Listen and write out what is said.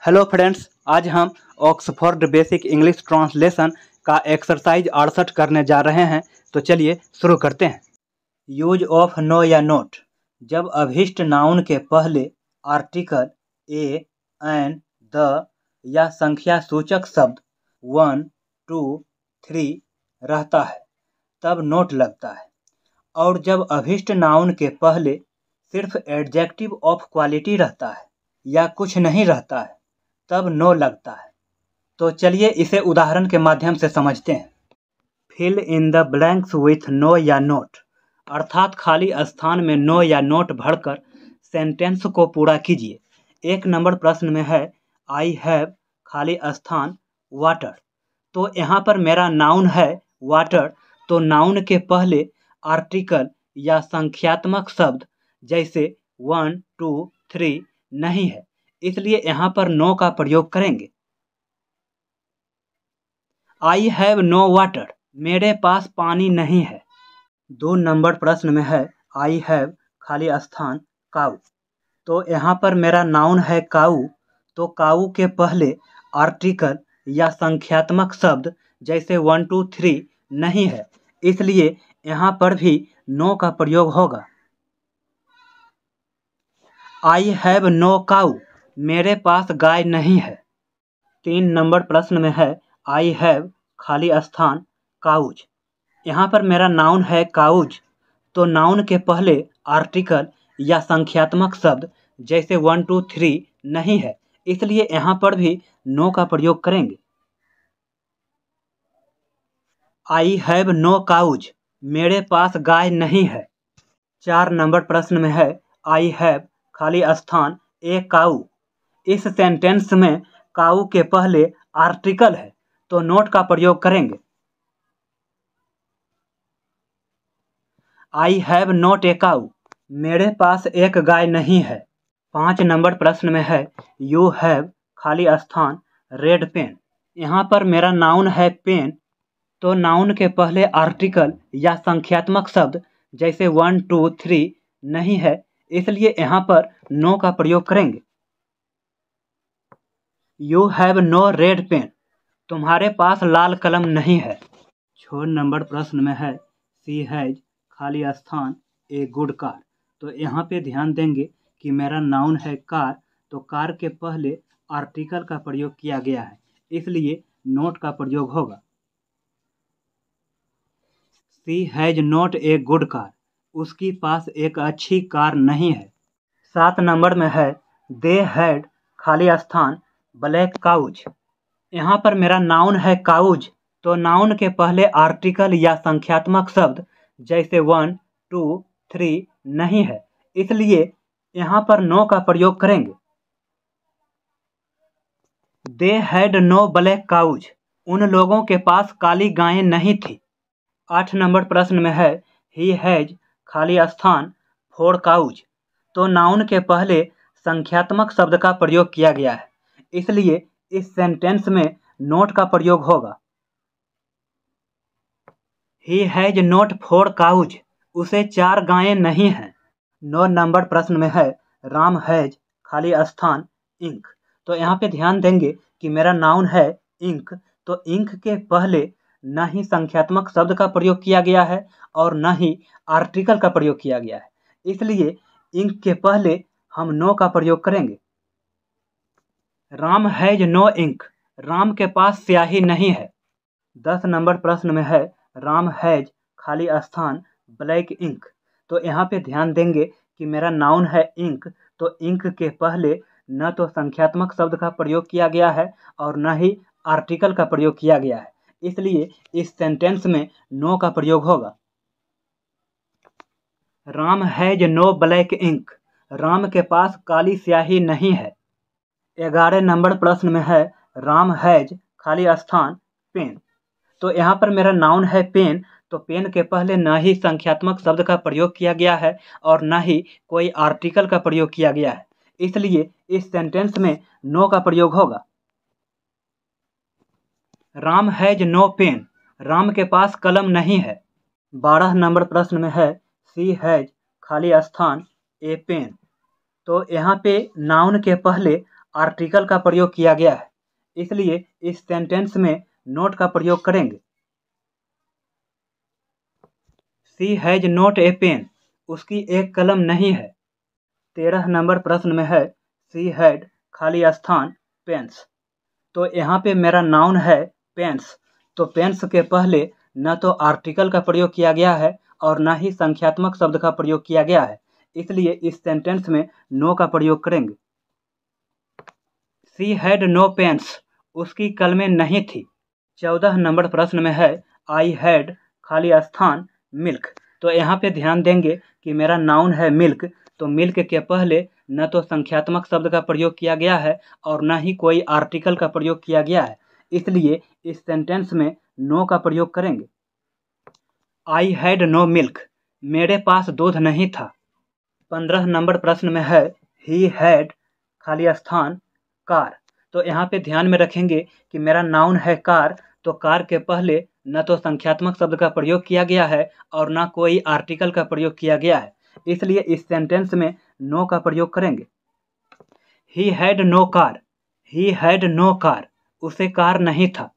Hello friends, आज हम Oxford basic English translation का एक्सरसाइज 68 करने जा रहे हैं। तो चलिए शुरू करते हैं। यूज ऑफ नो या नोट। जब अभिष्ट नाउन के पहले आर्टिकल ए, एन, द या संख्या सूचक शब्द 1, 2, 3 रहता है तब नोट लगता है, और जब अभिष्ट नाउन के पहले सिर्फ एडजेक्टिव ऑफ क्वालिटी रहता है या कुछ नहीं रहता है तब नो लगता है। तो चलिए इसे उदाहरण के माध्यम से समझते हैं। Fill in the blanks with no या नोट, अर्थात खाली स्थान में नो या नोट भरकर सेंटेंस को पूरा कीजिए। 1 नंबर प्रश्न में है आई हैव खाली स्थान वाटर। तो यहाँ पर मेरा नाउन है वाटर, तो नाउन के पहले आर्टिकल या संख्यात्मक शब्द जैसे 1, 2, 3 नहीं है, इसलिए यहाँ पर नो का प्रयोग करेंगे। आई हैव नो वाटर, मेरे पास पानी नहीं है। 2 नंबर प्रश्न में है आई हैव खाली स्थान काऊ। तो यहाँ पर मेरा नाउन है काऊ, तो काऊ के पहले आर्टिकल या संख्यात्मक शब्द जैसे 1, 2, 3 नहीं है, इसलिए यहाँ पर भी नो का प्रयोग होगा। आई हैव नो काऊ, मेरे पास गाय नहीं है। 3 नंबर प्रश्न में है आई हैव खाली स्थान काउज। यहाँ पर मेरा नाउन है काउज, तो नाउन के पहले आर्टिकल या संख्यात्मक शब्द जैसे 1, 2, 3 नहीं है, इसलिए यहाँ पर भी नो का प्रयोग करेंगे। आई हैव नो काउज, मेरे पास गाय नहीं है। 4 नंबर प्रश्न में है आई हैव खाली स्थान ए काऊ। इस सेंटेंस में काऊ के पहले आर्टिकल है, तो नोट का प्रयोग करेंगे। आई हैव नॉट ए काऊ, मेरे पास एक गाय नहीं है। 5 नंबर प्रश्न में है यू हैव खाली स्थान रेड पेन। यहाँ पर मेरा नाउन है पेन, तो नाउन के पहले आर्टिकल या संख्यात्मक शब्द जैसे 1, 2, 3 नहीं है, इसलिए यहाँ पर नो का प्रयोग करेंगे। You have no red pen, तुम्हारे पास लाल कलम नहीं है। 6 नंबर प्रश्न में है सी हैज खाली स्थान ए गुड कार। तो यहाँ पे ध्यान देंगे कि मेरा नाउन है कार, तो कार के पहले आर्टिकल का प्रयोग किया गया है, इसलिए नोट का प्रयोग होगा। She has not a good car, उसकी पास एक अच्छी कार नहीं है। 7 नंबर में है दे हैड खाली स्थान ब्लैक काउज। यहाँ पर मेरा नाउन है काउज, तो नाउन के पहले आर्टिकल या संख्यात्मक शब्द जैसे 1, 2, 3 नहीं है, इसलिए यहाँ पर नो का प्रयोग करेंगे। They had no black cows, उन लोगों के पास काली गायें नहीं थी। 8 नंबर प्रश्न में है ही हैज खाली स्थान फोर काउज। तो नाउन के पहले संख्यात्मक शब्द का प्रयोग किया गया है, इसलिए इस सेंटेंस में नोट का प्रयोग होगा। ही हैज नॉट 4 काउज, उसे 4 गायें नहीं हैं। 9 नंबर प्रश्न में है राम हैज खाली स्थान इंक। तो यहाँ पे ध्यान देंगे कि मेरा नाउन है इंक, तो इंक के पहले न ही संख्यात्मक शब्द का प्रयोग किया गया है और न ही आर्टिकल का प्रयोग किया गया है, इसलिए इंक के पहले हम नो का प्रयोग करेंगे। Ram has no ink, Ram के पास स्याही नहीं है। 10 नंबर प्रश्न में है राम हैज खाली स्थान ब्लैक इंक। तो यहाँ पे ध्यान देंगे कि मेरा नाउन है इंक, तो इंक के पहले न तो संख्यात्मक शब्द का प्रयोग किया गया है और न ही आर्टिकल का प्रयोग किया गया है, इसलिए इस सेंटेंस में नो का प्रयोग होगा। Ram has no black ink, Ram के पास काली स्याही नहीं है। 11 नंबर प्रश्न में है राम हैज खाली स्थान पेन। तो यहाँ पर मेरा नाउन है पेन, तो पेन के पहले न ही संख्यात्मक शब्द का प्रयोग किया गया है और न ही कोई आर्टिकल का प्रयोग किया गया है, इसलिए इस सेंटेंस में नो का प्रयोग होगा। Ram has no pen, Ram के पास कलम नहीं है। 12 नंबर प्रश्न में है सी हैज खाली स्थान ए पेन। तो यहाँ पे नाउन के पहले आर्टिकल का प्रयोग किया गया है, इसलिए इस सेंटेंस में नोट का प्रयोग करेंगे। She has not a pen, उसकी एक कलम नहीं है। 13 नंबर प्रश्न में है शी हैड खाली स्थान पेन्स। तो यहाँ पे मेरा नाउन है पेन्स, तो पेन्स के पहले न तो आर्टिकल का प्रयोग किया गया है और न ही संख्यात्मक शब्द का प्रयोग किया गया है, इसलिए इस सेंटेंस में नो का प्रयोग करेंगे। शी हैड नो पेन्स, उसकी कलमें नहीं थी। 14 नंबर प्रश्न में है आई हैड खाली स्थान मिल्क। तो यहाँ पे ध्यान देंगे कि मेरा नाउन है मिल्क, तो मिल्क के पहले न तो संख्यात्मक शब्द का प्रयोग किया गया है और न ही कोई आर्टिकल का प्रयोग किया गया है, इसलिए इस सेंटेंस में नो का प्रयोग करेंगे। आई हैड नो मिल्क, मेरे पास दूध नहीं था। 15 नंबर प्रश्न में है ही हैड खाली स्थान कार। तो यहाँ पे ध्यान में रखेंगे कि मेरा नाउन है कार, तो कार के पहले न तो संख्यात्मक शब्द का प्रयोग किया गया है और न कोई आर्टिकल का प्रयोग किया गया है, इसलिए इस सेंटेंस में नो का प्रयोग करेंगे। He had no car, he had no car, उसे कार नहीं था।